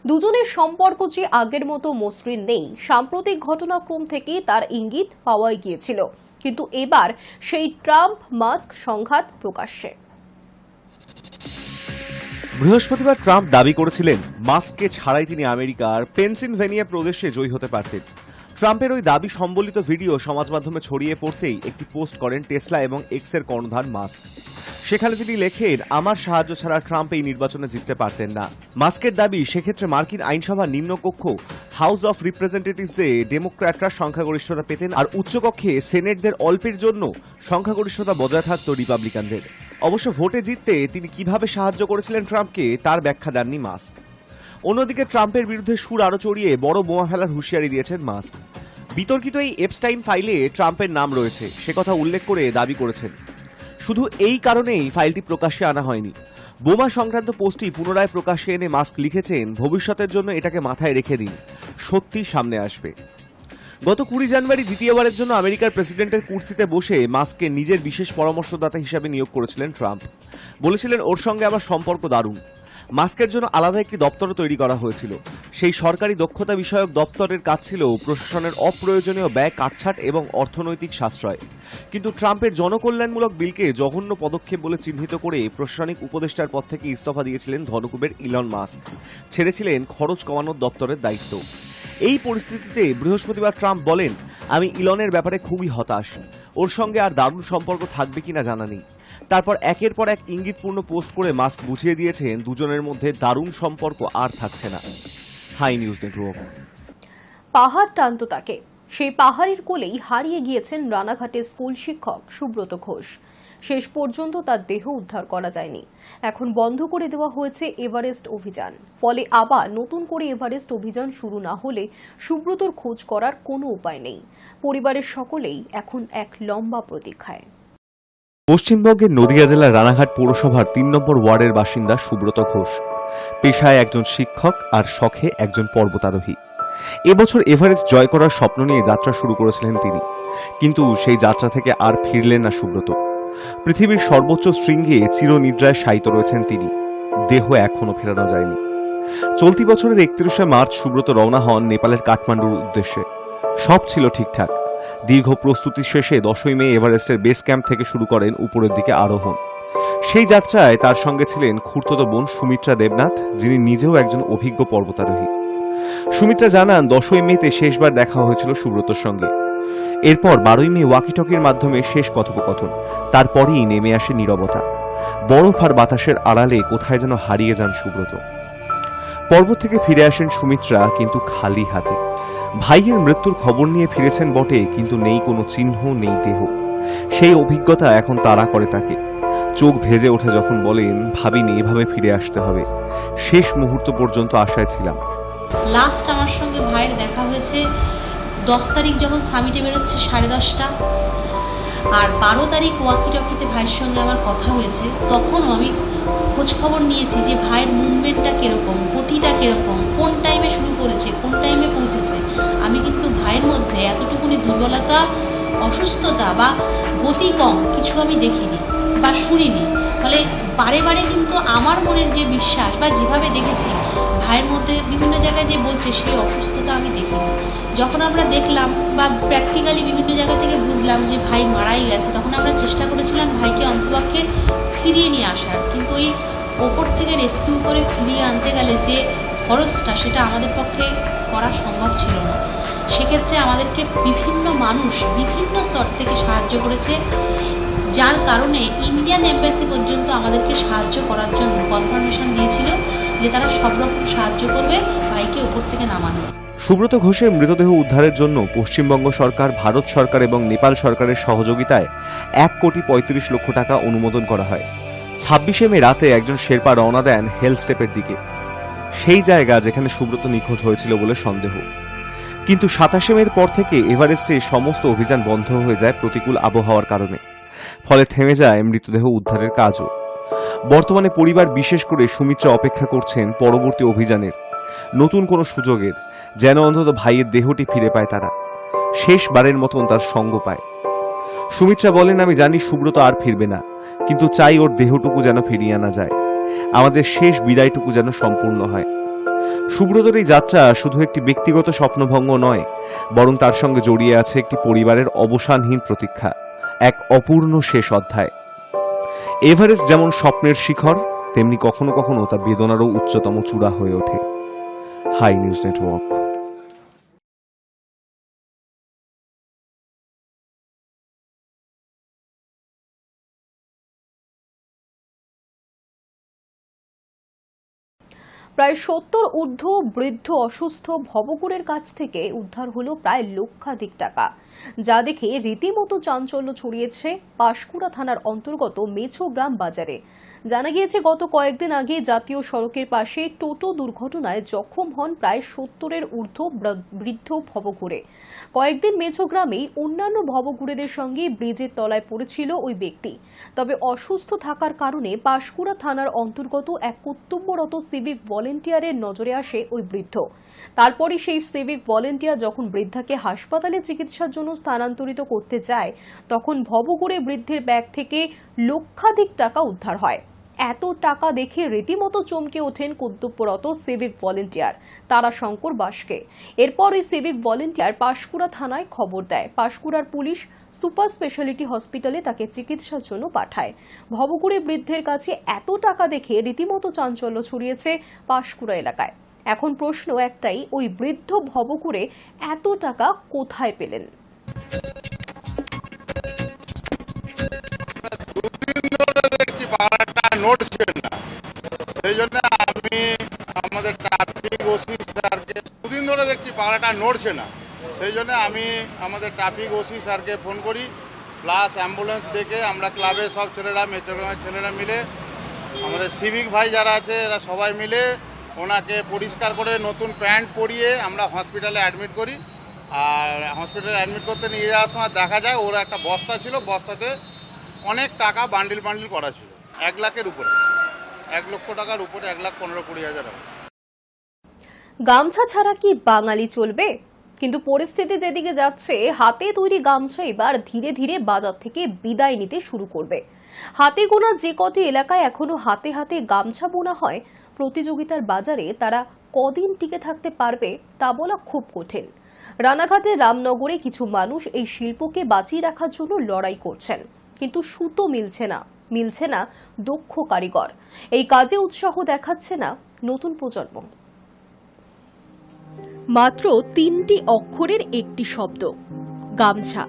দুজনের সম্পর্ক যে আগের মতো মসৃণ নেই, সাম্প্রতিক ঘটনাক্রম থেকেই তার ইঙ্গিত পাওয়া গিয়েছিল। কিন্তু এবার সেই ট্রাম্প মাস্ক সংঘাত প্রকাশ্যে।
বৃহস্পতিবার ট্রাম্প দাবি করেছিলেন মাস্ককে ছাড়াই তিনি আমেরিকার পেনসিলভেনিয়া প্রদেশে জয়ী হতে পারতেন। ট্রাম্পের ওই দাবি সম্বলিত ভিডিও সমাজ মাধ্যমে ছড়িয়ে পড়তেই একটি পোস্ট করেন টেসলা এবং এক্সের কর্ণধার মাস্ক। সেখানে তিনি লেখেন, আমার সাহায্য ছাড়া ট্রাম্প এই নির্বাচনে জিততে পারতেন না। মাস্কের দাবি, সেক্ষেত্রে মার্কিন আইনসভার নিম্নকক্ষ হাউস অফ রিপ্রেজেন্টেটিভসে ডেমোক্র্যাটরা সংখ্যাগরিষ্ঠতা পেতেন, আর উচ্চকক্ষে সেনেটদের অল্পের জন্য সংখ্যাগরিষ্ঠতা বজায় থাকত রিপাবলিকানদের। অবশ্য ভোটে জিততে তিনি কিভাবে সাহায্য করেছিলেন ট্রাম্পকে তার ব্যাখ্যা দেননি মাস্ক। অন্যদিকে ট্রাম্পের বিরুদ্ধে সুর আরো চড়িয়ে বড় বোমা ফেলার হুঁশিয়ারি দিয়েছেন মাস্ক। বিতর্কিত এই এপস্টাইন ফাইলে ট্রাম্পের নাম রয়েছে সে কথা উল্লেখ করে দাবি করেছেন, শুধু এই কারণেই ফাইলটি প্রকাশ্যে আনা হয়নি। বোমা সংক্রান্ত পোস্টটি পুনরায় প্রকাশ্যে এনে মাস্ক লিখেছেন, ভবিষ্যতের জন্য এটাকে মাথায় রেখে দিন, সত্যি সামনে আসবে। গত 20 জানুয়ারি দ্বিতীয়বারের জন্য আমেরিকার প্রেসিডেন্টের কুর্সিতে বসে মাস্ককে নিজের বিশেষ পরামর্শদাতা হিসাবে নিয়োগ করেছিলেন ট্রাম্প। বলেছিলেন, ওর সঙ্গে আমার সম্পর্ক দারুণ। মাস্কের জন্য আলাদা একটি দপ্তরও তৈরি করা হয়েছিল। সেই সরকারি দক্ষতা বিষয়ক দপ্তরের কাজ ছিল প্রশাসনের অপ্রয়োজনীয় ব্যয় কাটছাট এবং অর্থনৈতিক সাশ্রয়। কিন্তু ট্রাম্পের জনকল্যাণমূলক বিলকে জঘন্য পদক্ষেপ বলে চিহ্নিত করে প্রশাসনিক উপদেষ্টার পদ থেকে ইস্তফা দিয়েছিলেন ধনকুবের ইলন মাস্ক, ছেড়েছিলেন খরচ কমানোর দপ্তরের দায়িত্ব। এই পরিস্থিতিতে বৃহস্পতিবার ট্রাম্প বলেন, আমি ইলনের ব্যাপারে খুবই হতাশ, ওর সঙ্গে আর দারুণ সম্পর্ক থাকবে কিনা জানা নেই। তারপর একের পর এক ইঙ্গিতপূর্ণ পোস্ট করে মাস্ক বুঝিয়ে দিয়েছেন দুজনের মধ্যে দারুণ সম্পর্ক আর থাকছে না। Hi news Network.
পাহাড় টানত তাকে, সেই পাহাড়ের কোলেই হারিয়ে গিয়েছেন রানাঘাটের স্কুল শিক্ষক সুব্রত ঘোষ। শেষ পর্যন্ত তার দেহ উদ্ধার করা যায়নি। এখন বন্ধ করে দেওয়া হয়েছে এভারেস্ট অভিযান। ফলে আবার নতুন করে এভারেস্ট অভিযান শুরু না হলে সুব্রতর খোঁজ করার কোনো উপায় নেই। পরিবারের সকলেই এখন এক লম্বা প্রতীক্ষায়।
পশ্চিমবঙ্গের নদিয়া জেলার রানাঘাট পৌরসভার 3 নম্বর ওয়ার্ডের বাসিন্দা সুব্রত ঘোষ। পেশায় একজন শিক্ষক আর শখে একজন পর্বতারোহী। এবছর এভারেস্ট জয় করার স্বপ্ন নিয়ে যাত্রা শুরু করেছিলেন তিনি, কিন্তু সেই যাত্রা থেকে আর ফিরলেন না সুব্রত। পৃথিবীর সর্বোচ্চ শৃঙ্গে চিরনিদ্রায় শায়িত রয়েছেন তিনি, দেহ এখনো ফেরানো যায়নি। চলতি বছরের 31শে মার্চ সুব্রত রওনা হন নেপালের কাঠমান্ডুর উদ্দেশ্যে। সব ছিল ঠিকঠাক। দীর্ঘ প্রস্তুতি শেষে 10ই মে এভারেস্টের বেস ক্যাম্প থেকে শুরু করেন উপরের দিকে আরোহণ। সেই যাত্রায় তার সঙ্গে ছিলেন খুড়তুতো বোন সুমিত্রা দেবনাথ, যিনি নিজেও একজন অভিজ্ঞ পর্বতারোহী। সুমিত্রা জানান, 10ই মেতে শেষবার দেখা হয়েছিল সুব্রতর সঙ্গে। এরপর 12ই মে ওয়াকিটকির মাধ্যমে শেষ কথোপকথন। তারপরেই নেমে আসে নীরবতা। বরফ আর বাতাসের আড়ালে কোথায় যেন হারিয়ে যান সুব্রত। পর্বত থেকে ফিরে আসেন সুমিত্রা, কিন্তু খালি হাতে। ভাইয়ের মৃত্যুর খবর নিয়ে ফিরেছেন বটে, কিন্তু নেই কোনো চিহ্ন, নেই দেহ। সেই অভিজ্ঞতা এখন তাড়া করে তাকে। চোখ ভেজে ওঠে যখন বলেন, ভাবিনি এভাবে ফিরে আসতে হবে। শেষ মুহূর্ত পর্যন্ত আশায় ছিলাম।
লাস্ট আমার সঙ্গে ভাইয়ের দেখা হয়েছে 10 তারিখ, যখন সামিটে বেরোচ্ছে 10:30টা, আর 12 তারিখ ওয়াকিটকিতে ভাইয়ের সঙ্গে আমার কথা হয়েছে। তখনও আমি খোঁজখবর নিয়েছি যে ভাইয়ের মুভমেন্টটা কীরকম, গতিটা কীরকম, কোন টাইমে শুরু করেছে, কোন টাইমে পৌঁছেছে। আমি কিন্তু ভাইয়ের মধ্যে এতটুকুনি দুর্বলতা, অসুস্থতা বা গতি কম কিছু আমি দেখিনি বা শুনিনি। ফলে বারে বারে কিন্তু আমার মনের যে বিশ্বাস বা যেভাবে দেখেছি ভাইয়ের মধ্যে বিভিন্ন জায়গায় যে বলছে, সেই অসুস্থতা আমি দেখিনি। যখন আমরা দেখলাম বা প্র্যাকটিক্যালি বিভিন্ন জায়গা থেকে বুঝলাম যে ভাই মারাই গেছে, তখন আমরা চেষ্টা করেছিলাম ভাইকে অন্তপক্ষে ফিরিয়ে নিয়ে আসার। কিন্তু ওই ওপর থেকে রেস্কিউ করে ফিরিয়ে আনতে গেলে যে খরচটা, সেটা আমাদের পক্ষে করা সম্ভব ছিল না। সেক্ষেত্রে আমাদেরকে বিভিন্ন মানুষ বিভিন্ন স্তর থেকে সাহায্য করেছে, যার কারণে ইন্ডিয়ান এম্বাসি পর্যন্ত আমাদেরকে সাহায্য করার জন্য কনফার্মেশন দিয়েছিল যে তারা সব রকম সাহায্য করবে ভাইকে উপর থেকে নামানো।
সুব্রত ঘোষের মৃতদেহ উদ্ধারের জন্য পশ্চিমবঙ্গ সরকার, ভারত সরকার এবং নেপাল সরকারের সহযোগিতায় 1,35,00,000 টাকা অনুমোদন করা হয়। 26শে মে রাতে একজন শেরপা রওনা দেন হেল স্টেপের দিকে, সেই জায়গা যেখানে সুব্রত নিখোঁজ হয়েছিল বলে সন্দেহ। কিন্তু 27শে মের পর থেকে এভারেস্টে সমস্ত অভিযান বন্ধ হয়ে যায় প্রতিকূল আবহাওয়ার কারণে। ফলে থেমে যায় মৃতদেহ উদ্ধারের কাজও। বর্তমানে পরিবার, বিশেষ করে সুমিত্রা, অপেক্ষা করছেন পরবর্তী অভিযানের, নতুন কোনো সুযোগের, যেন অন্তত ভাইয়ের দেহটি ফিরে পায় তারা, শেষবারের মতন তার সঙ্গ পায়। সুমিত্রা বলেন, আমি জানি সুব্রত আর ফিরবে না, কিন্তু চাই ওর দেহটুকু যেন ফিরিয়ে আনা যায়, আমাদের শেষ বিদায়টুকু যেন সম্পূর্ণ হয়। সুব্রতর এই যাত্রা শুধু একটি ব্যক্তিগত স্বপ্নভঙ্গ নয়, বরং তার সঙ্গে জড়িয়ে আছে একটি পরিবারের অবসানহীন প্রতীক্ষা, এক অপূর্ণ শেষ অধ্যায়। এভারেস্ট যেমন স্বপ্নের শিখর, তেমনি কখনো কখনো তা বেদনারও উচ্চতম চূড়া হয়ে ওঠে। Hi news Network.
প্রায় 70 ঊর্ধ্ব বৃদ্ধ অসুস্থ ভবঘুরের কাছ থেকে উদ্ধার হলো প্রায় লক্ষাধিক টাকা, যা দেখে রীতিমতো চাঞ্চল্য ছড়িয়েছে পাঁশকুড়া থানার অন্তর্গত মেছোগ্রাম বাজারে। জানা গিয়েছে, গত কয়েকদিন আগে জাতীয় সড়কের পাশে টোটো দুর্ঘটনায় জখম হন প্রায় 70-এর ঊর্ধ্ব বৃদ্ধ ভবঘুরে। কয়েকদিন মেছোগ্রামেই অন্যান্য ভবঘুরেদের সঙ্গে ব্রিজের তলায় পড়েছিল ওই ব্যক্তি। তবে অসুস্থ থাকার কারণে পাঁশকুড়া থানার অন্তর্গত এক কর্তব্যরত সিভিক ভলেন্টিয়ারের নজরে আসে ওই বৃদ্ধ। তারপরে সেই সিভিক ভলেন্টিয়ার যখন বৃদ্ধাকে হাসপাতালে চিকিৎসার জন্য স্থানান্তরিত করতে যায়, তখন ভবঘুরে বৃদ্ধের ব্যাগ থেকে লক্ষাধিক টাকা উদ্ধার হয়। এত টাকা দেখে রীতিমতো চমকে ওঠেন কর্তব্যরত সিভিক ভলেন্টিয়ার তারাশঙ্কর বাসকে। এরপর ওই সিভিক ভলেন্টিয়ার পাঁশকুড়া থানায় খবর দেয়। পাঁশকুড়ার পুলিশ সুপার স্পেশালিটি হসপিটালে তাকে চিকিৎসার জন্য পাঠায়। ভবঘুরে বৃদ্ধের কাছে এত টাকা দেখে রীতিমতো চাঞ্চল্য ছড়িয়েছে পাঁশকুড়া এলাকায়। এখন প্রশ্ন একটাই, ওই বৃদ্ধ ভবঘুরে এত টাকা কোথায় পেলেন?
নড়ছে না, সেই জন্য আমি আমাদের ট্রাফিক ওসি স্যারকে দুদিন ধরে দেখছি পাড়াটা নড়ছে না, সেই জন্য আমি আমাদের ট্রাফিক ওসি স্যারকে ফোন করি, প্লাস অ্যাম্বুলেন্স ডেকে আমরা ক্লাবের সব ছেলেরা, মেট্রোগ্রামের ছেলেরা মিলে, আমাদের সিভিক ভাই যারা আছে এরা সবাই মিলে ওনাকে পরিষ্কার করে নতুন প্যান্ট পরিয়ে আমরা হসপিটালে অ্যাডমিট করি। আর হসপিটালে অ্যাডমিট করতে নিয়ে যাওয়ার সময় দেখা যায় ওর একটা বস্তা ছিল, বস্তাতে অনেক টাকা বান্ডিল বান্ডিল করা ছিল, 1 লাখের উপরে, 1 লক্ষ টাকার উপরে, 1,15,20,000 টাকা।
গামছা ছাড়া কি বাঙালি চলবে? কিন্তু পরিস্থিতি যেদিকে যাচ্ছে, হাতে তৈরি গামছা এবার ধীরে ধীরে বাজার থেকে বিদায় নিতে শুরু করবে। হাতে গোনা যে কটি এলাকায় এখনো হাতে হাতে গামছা বোনা হয়, প্রতিযোগিতার বাজারে তারা কদিন টিকে থাকতে পারবে তা বলা খুব কঠিন। রানাঘাটের রামনগরে কিছু মানুষ এই শিল্পকে বাঁচিয়ে রাখার জন্য লড়াই করছেন, কিন্তু সুতো মিলছে না দক্ষ কারিগর। এই কাজে উৎসাহ দেখাচ্ছে না নতুন প্রজন্ম। মাত্র 3টি অক্ষরের একটি শব্দ, গামছা।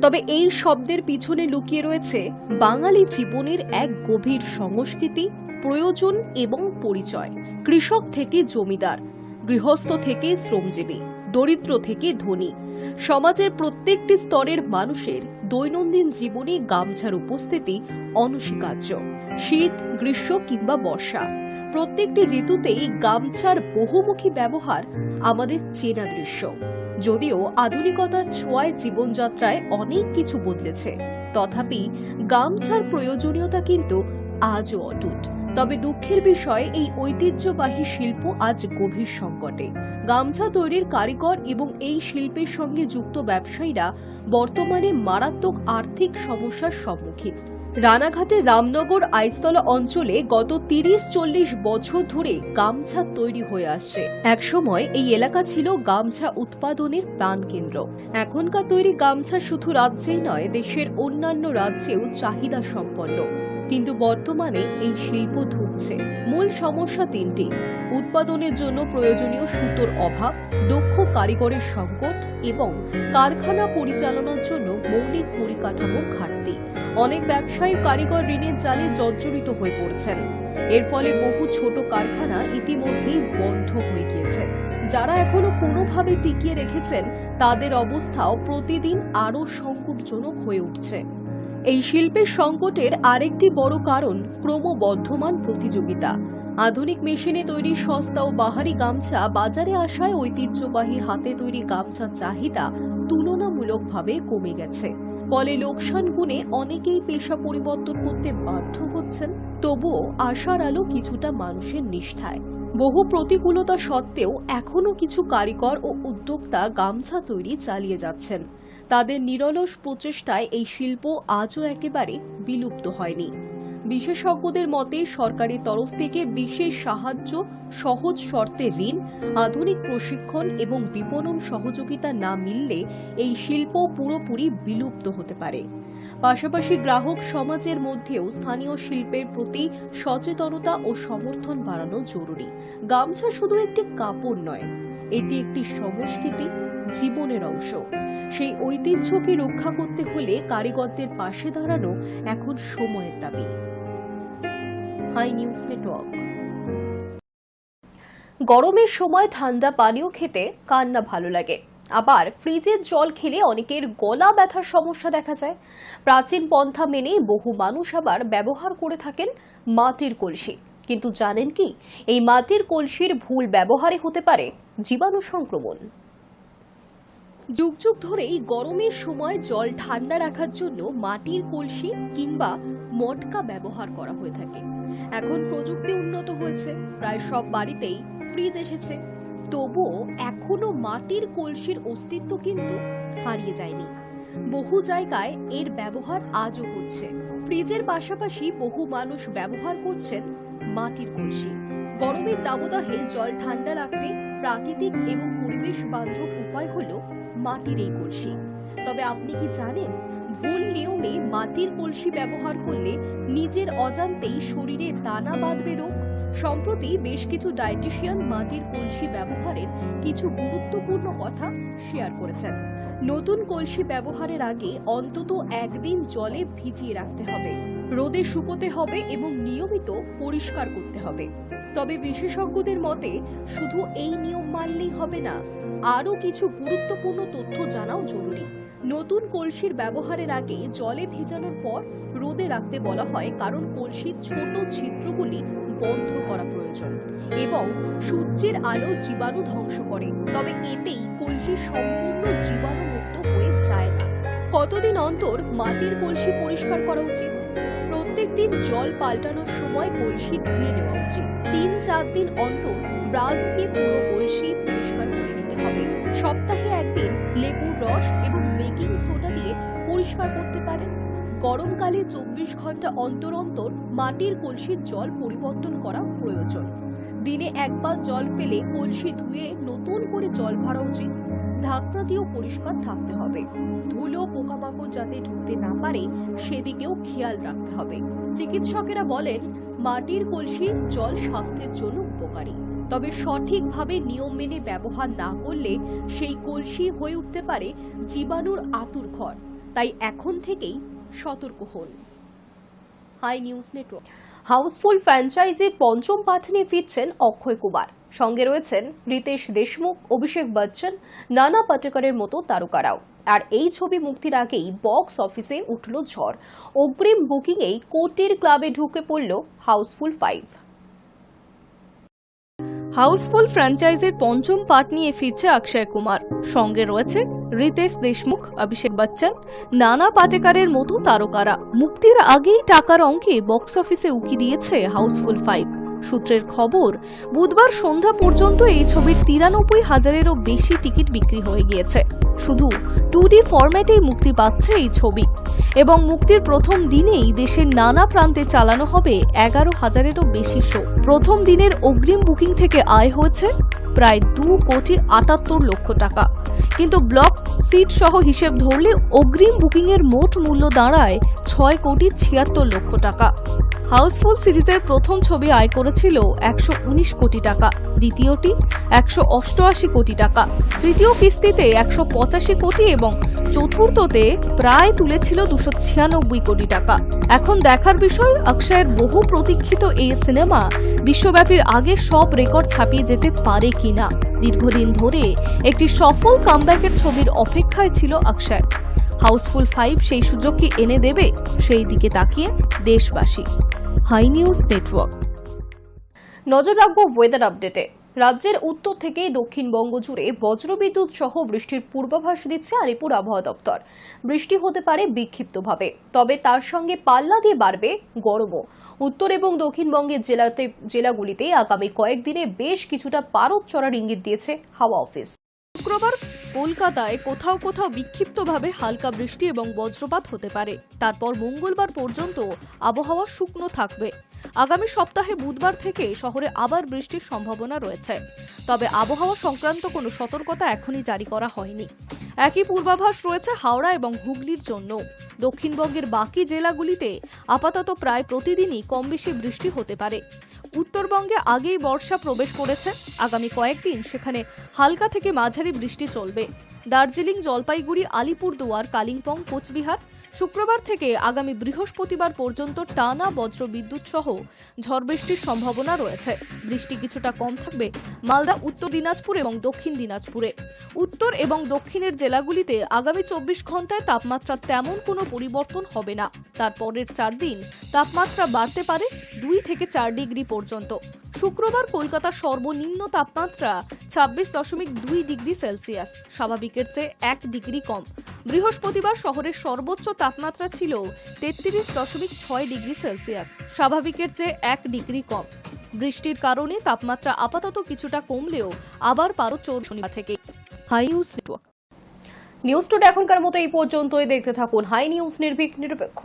তবে এই শব্দের পিছনে লুকিয়ে রয়েছে বাঙালি জীবনের এক গভীর সংস্কৃতি, প্রয়োজন এবং পরিচয়। কৃষক থেকে জমিদার, গৃহস্থ থেকে শ্রমজীবী, দরিদ্র থেকে ধনী, সমাজের প্রত্যেকটি স্তরের মানুষের দৈনন্দিন জীবনে গামছার উপস্থিতি অনস্বীকার্য। শীত, গ্রীষ্ম কিংবা বর্ষা, প্রত্যেকটি ঋতুতেই গামছার বহুমুখী ব্যবহার আমাদের চেনা দৃশ্য। যদিও আধুনিকতার ছোঁয়ায় জীবনযাত্রায় অনেক কিছু বদলেছে, তথাপি গামছার প্রয়োজনীয়তা কিন্তু আজও অটুট। তবে দুঃখের বিষয়, এই ঐতিহ্যবাহী শিল্প আজ গভীর সংকটে। গামছা তৈরির কারিগর এবং এই শিল্পের সঙ্গে যুক্ত ব্যবসায়ীরা বর্তমানে মারাত্মক আর্থিক সমস্যার সম্মুখীন। রানাঘাটের রামনগর আইসতলা অঞ্চলে গত 30-40 বছর ধরে গামছা তৈরি হয়ে আসছে। একসময় এই এলাকা ছিল গামছা উৎপাদনের প্রাণকেন্দ্র। এখনকার তৈরি গামছা শুধু রাজ্যেই নয়, দেশের অন্যান্য রাজ্যেও চাহিদা সম্পন্ন। কিন্তু বর্তমানে এই শিল্প ধুঁকছে। মূল সমস্যা 3টি: উৎপাদনের জন্য প্রয়োজনীয় সুতোর অভাব, দক্ষ কারিগরের সংকট এবং কারখানা পরিচালনার জন্য মৌলিক পরিকাঠামোর ঘাটতি। অনেক ব্যবসায়ী কারিগর ঋণের জালে জর্জরিত হয়ে পড়ছেন। এর ফলে বহু ছোট কারখানা ইতিমধ্যেই বন্ধ হয়ে গিয়েছে। যারা এখনো কোনোভাবে টিকিয়ে রেখেছেন, তাদের অবস্থাও প্রতিদিন আরও সংকটজনক হয়ে উঠছে। এই শিল্পের সংকটের আরেকটি বড় কারণ ক্রমবর্ধমান প্রতিযোগিতা। আধুনিক মেশিনে তৈরি সস্তা ও বাহারি গামছা বাজারে আসায় ঐতিহ্যবাহী হাতে তৈরি গামছার চাহিদা তুলনামূলকভাবে কমে গেছে। ফলে লোকসান গুণে অনেকেই পেশা পরিবর্তন করতে বাধ্য হচ্ছেন। তবুও আশার আলো কিছুটা মানুষের নিষ্ঠায়। বহু প্রতিকূলতা সত্ত্বেও এখনো কিছু কারিগর ও উদ্যোক্তা গামছা তৈরি চালিয়ে যাচ্ছেন। তাদের নিরলস প্রচেষ্টায় এই শিল্প আজও একেবারে বিলুপ্ত হয়নি। বিশেষজ্ঞদের মতে সরকারি তরফ থেকে বিশেষ সাহায্য, সহজ শর্তে ঋণ, আধুনিক প্রশিক্ষণ এবং বিপণন সহযোগিতা না মিললে এই শিল্প পুরোপুরি বিলুপ্ত হতে পারে। পাশাপাশি গ্রাহক সমাজের মধ্যেও স্থানীয় শিল্পের প্রতি সচেতনতা ও সমর্থন বাড়ানো জরুরি। গামছা শুধু একটি কাপড় নয়, এটি একটি সংস্কৃতি, জীবনের অংশ। সেই ঐতিহ্যকে রক্ষা করতে হলে কারিগরদের পাশে দাঁড়ানো এখন সময়ের দাবি। Hi news Network. গরমের সময় ঠান্ডা পানীয় খেতে কার না ভালো লাগে, আবার ফ্রিজের জল খেলে অনেকের গলা ব্যথার সমস্যা দেখা যায়। প্রাচীন পন্থা মেনে বহু মানুষ আবার ব্যবহার করে থাকেন মাটির কলসি। কিন্তু জানেন কি, এই মাটির কলসির ভুল ব্যবহারে হতে পারে জীবাণু সংক্রমণ। যুগ যুগ ধরেই গরমের সময় জল ঠান্ডা রাখার জন্য মাটির কলসি কিংবা মটকা ব্যবহার করা হয়ে থাকে। এখন প্রযুক্তি উন্নত হয়েছে, প্রায় সব বাড়িতেই ফ্রিজ এসেছে, তবুও এখনো মাটির কলসির অস্তিত্ব কিন্তু হারিয়ে যায়নি। বহু জায়গায় এর ব্যবহার আজও হচ্ছে। ফ্রিজের পাশাপাশি বহু মানুষ ব্যবহার করছেন মাটির কলসি। গরমের দাবদাহে জল ঠান্ডা রাখতে প্রাকৃতিক এবং পরিবেশ বান্ধব উপায় হলো মাটির এই কলসি। তবে আপনি কি জানেন, ভুল নিয়মে মাটির কলসি ব্যবহার করলে নিজের অজান্তেই শরীরে দানা বাঁধবে রোগ। সম্প্রতি বেশ কিছু ডায়েটিশিয়ান মাটির কলসি ব্যবহারের কিছু গুরুত্বপূর্ণ কথা শেয়ার করেছেন। নতুন কলসি ব্যবহারের আগে অন্তত একদিন জলে ভিজিয়ে রাখতে হবে, রোদে শুকোতে হবে এবং নিয়মিত পরিষ্কার করতে হবে। তবে বিশেষজ্ঞদের মতে শুধু এই নিয়ম মানলেই হবে না, আরও কিছু গুরুত্বপূর্ণ তথ্য জানাও জরুরি। নতুন কলসির ব্যবহারের আগে জলে ভেজানোর পর রোদে রাখতে বলা হয়, কারণ কলসির ছোট ছিদ্রগুলি বন্ধ করা প্রয়োজন এবং সূর্যের আলো জীবাণু ধ্বংস করে। তবে এতেই কলসি সম্পূর্ণ জীবাণুমুক্ত হয়ে যায় না। কতদিন অন্তর মাটির কলসি পরিষ্কার করা উচিত? প্রত্যেকদিন জল পাল্টানোর সময় কলসি ধুয়ে নেওয়া উচিত। 3-4 দিন অন্তর ব্রাশ দিয়ে পুরো কলসি পরিষ্কার করে নিতে হবে। সপ্তাহে একদিন লেবুর রস এবং বেকিং সোডা দিয়ে পরিষ্কার করতে পারেন। গরমকালে 24 ঘন্টা অন্তর অন্তর মাটির কলসির জল পরিবর্তন করা প্রয়োজন। দিনে একবার জল ফেলে কলসি ধুয়ে নতুন করে জল ভরা উচিত। ঢাকনাটিও পরিষ্কার থাকতে হবে। ধুলো পোকামাকড় যাতে ঢুকতে না পারে সেদিকেও খেয়াল রাখতে হবে। চিকিৎসকেরা বলেন, মাটির কলসি জল স্বাস্থ্যের জন্য উপকারী, তবে সঠিকভাবে নিয়ম মেনে ব্যবহার না করলে সেই কলসি হয়ে উঠতে পারে জীবাণুর আঁতুড়ঘর। তাই এখন থেকেই সতর্ক হন। High news network. হাউসফুল ফ্র্যাঞ্চাইজির পঞ্চম পাঠ নিয়ে ফিরছেন অক্ষয় কুমার। সঙ্গে রয়েছেন রিতেশ দেশমুখ, অভিষেক বচ্চন, নানা পাটেকরের মতো তারকারাও। আর এই ছবি মুক্তির আগেই বক্স অফিসে উঠল ঝড়। অগ্রিম বুকিংয়েই কোটির ক্লাবে ঢুকে পড়ল হাউসফুল 5।
হাউসফুল ফ্র্যাঞ্চাইজির পঞ্চম পার্ট নিয়ে ফিরছে অক্ষয় কুমার। সঙ্গে রয়েছে রিতেশ দেশমুখ, অভিষেক বচ্চন, নানা পাটেকরের মতো তারকারা। মুক্তির আগেই টাকার অঙ্কে বক্স অফিসে উকি দিয়েছে হাউসফুল 5। সূত্রের খবর, বুধবার সন্ধ্যা পর্যন্ত এই ছবির 93,000-এরও বেশি টিকিট বিক্রি হয়ে গিয়েছে। শুধু 2D ফরম্যাটেই মুক্তি পাচ্ছে এই ছবি এবং মুক্তির প্রথম দিনেই দেশের নানা প্রান্তে চালানো হবে 11,000-এরও বেশি শো। প্রথম দিনের অগ্রিম বুকিং থেকে আয় হয়েছে প্রায় 2,78,00,000 টাকা। কিন্তু ব্লক সিট সহ হিসেব ধরলে অগ্রিম বুকিংয়ের মোট মূল্য দাঁড়ায় 6,76,00,000 টাকা। হাউসফুল সিরিজের প্রথম ছবি আয় করেছিল 119 কোটি টাকা, দ্বিতীয়টি 188 কোটি টাকা, তৃতীয় কিস্তিতে 185 কোটি এবং চতুর্থতে প্রায় তুলেছিল 296 কোটি টাকা। এখন দেখার বিষয়, অক্ষয়ের বহু প্রতীক্ষিত এই সিনেমা বিশ্বব্যাপীর আগে সব রেকর্ড ছাপিয়ে যেতে পারে কিনা। দীর্ঘদিন ধরে একটি সফল কামব্যাকের ছবির অপেক্ষায় ছিল অক্ষয়। হাউসফুল 5 সেই সুযোগ কি এনে দেবে, সেই দিকে তাকিয়ে দেশবাসী। High news network.
নজর রাখবো ওয়েদার আপডেটে। রাজ্যের উত্তর থেকে দক্ষিণবঙ্গ জুড়ে বজ্রবিদ্যুৎ সহ বৃষ্টির পূর্বাভাস দিচ্ছে আলিপুর আবহাওয়া দপ্তর। বৃষ্টি হতে পারে বিক্ষিপ্তভাবে, তবে তার সঙ্গে পাল্লা দিয়ে বাড়বে গরমও। উত্তর এবং দক্ষিণবঙ্গের জেলাগুলিতে আগামী কয়েকদিনে বেশ কিছুটা পারদ চড়ার ইঙ্গিত দিয়েছে হাওয়া অফিস।
শুক্রবার কলকাতায় কোথাও কোথাও বিক্ষিপ্তভাবে হালকা বৃষ্টি এবং বজ্রপাত হতে পারে। তারপর মঙ্গলবার পর্যন্ত আবহাওয়া শুকনো থাকবে। আগামী সপ্তাহে বুধবার থেকে শহরে আবার বৃষ্টির সম্ভাবনা রয়েছে, তবে আবহাওয়া সংক্রান্ত কোনো সতর্কতা এখনই জারি করা হয়নি। একই পূর্বাভাস রয়েছে হাওড়া এবং হুগলির জন্য। দক্ষিণবঙ্গের বাকি জেলাগুলিতে আপাতত প্রায় প্রতিদিনই কম বেশি বৃষ্টি হতে পারে। উত্তরবঙ্গে আগেই বর্ষা প্রবেশ করেছে। আগামী কয়েকদিন সেখানে হালকা থেকে মাঝারি বৃষ্টি চলবে। দার্জিলিং, জলপাইগুড়ি, আলিপুরদুয়ার, কালিম্পং, কোচবিহার শুক্রবার থেকে আগামী বৃহস্পতিবার পর্যন্ত টানা বজ্র বিদ্যুৎ সহ ঝড় বৃষ্টির সম্ভাবনা রয়েছে। বৃষ্টি কিছুটা কম থাকবে মালদা, উত্তর দিনাজপুর এবং দক্ষিণ দিনাজপুরে। উত্তর এবং দক্ষিণের জেলাগুলিতে আগামী 24 ঘন্টায় তাপমাত্রা তেমন কোনো পরিবর্তন হবে না। তারপরের 4 দিন তাপমাত্রা বাড়তে পারে 2 থেকে 4 ডিগ্রি পর্যন্ত। শুক্রবার কলকাতার সর্বনিম্ন তাপমাত্রা 26.2 ডিগ্রি সেলসিয়াস, স্বাভাবিকের চেয়ে 1 ডিগ্রি কম। বৃহস্পতিবার শহরের সর্বোচ্চ তাপমাত্রা ছিল 33.6 ডিগ্রি সেলসিয়াস, স্বাভাবিকের চেয়ে 1 ডিগ্রি কম। বৃষ্টির কারণে তাপমাত্রা আপাতত কিছুটা কমলেও আবার পারো শনিবার থেকে। High news network.
News today এখনকার মতো এই পর্যন্তই। দেখতে থাকুন হাই নিউজ, নির্ভীক নিরপেক্ষ।